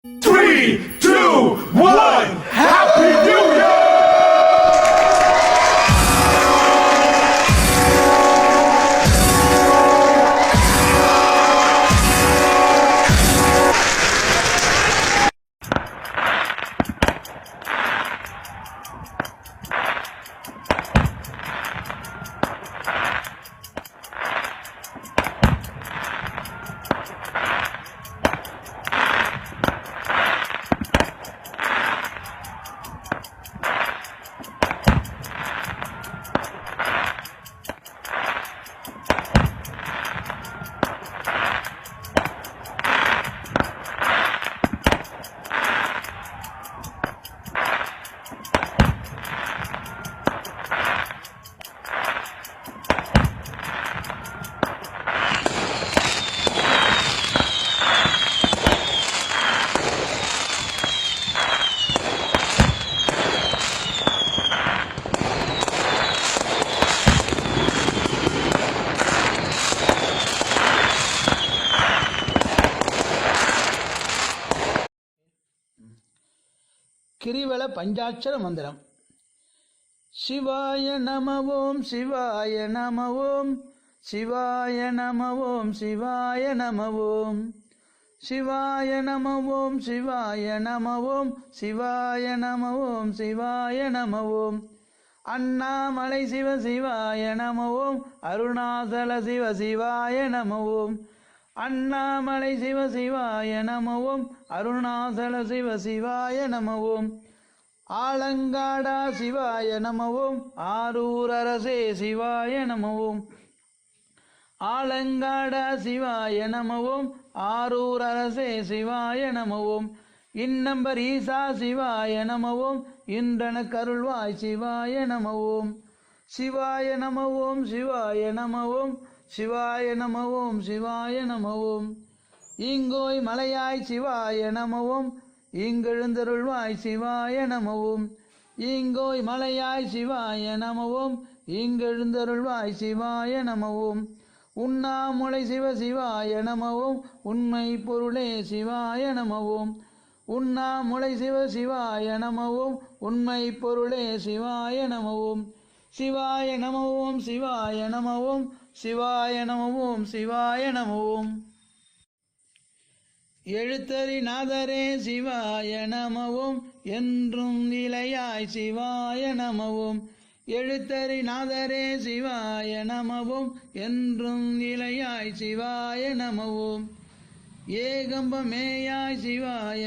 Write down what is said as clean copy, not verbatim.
3, 2, 1, Happy New Year! கிரிவல பஞ்சாட்சர மந்திரம். சிவாய நம ஓம் சிவாய நம ஓம் சிவாய நம ஓம் சிவாய நம ஓம் சிவாய நம ஓம் சிவாய நம ஓம் சிவாய நம ஓம் சிவாய நம ஓம் அண்ணாமலை சிவ சிவாய நம ஓம் அருணாசல சிவ சிவாய நம ஓம் அண்ணாமலை சிவ சிவாய நம ஓம் அருணாசல சிவ சிவாய நம ஓம் ஆலங்காடா சிவாய நம ஓம் ஆரூர் அரசே சிவாய நம ஓம் ஆலங்காடா சிவாய நம ஓம் ஆரூர் அரசே சிவாய நம ஓம் இன்னம்பர் ஈசா சிவாய நம ஓம் இன்றன கருள்வாய் சிவாய நம ஓம் சிவாய நம ஓம் சிவாய நம ஓம் சிவாய நம ஓம் சிவாய நம ஓம் இங்கோய் மலையாய் சிவாய நம ஓம் இங்கெழுந்தருள்வாய் சிவாய நம ஓம் இங்கோய் மலையாய் சிவாய நம ஓம் இங்கெழுந்தருள்வாய் சிவாய நம ஓம் உண்ணாமுலை சிவ சிவாய நம ஓம் உண்மை பொருளே சிவாய நம ஓம் உண்ணாமுலை சிவ சிவாய நம ஓம் உண்மை பொருளே சிவாய நம ஓம் சிவாய நம ஓம் சிவாய நம ஓம் சிவாய நம ஓம் சிவாய நம ஓம் எழுத்தறிநாதரே சிவாய நம ஓம் என்றும் நிலையாய் சிவாய நம ஓம் எழுத்தறிநாதரே சிவாய நம ஓம் என்றும் நிலையாய் சிவாய நம ஓம் ஏகம்பமேயாய் சிவாய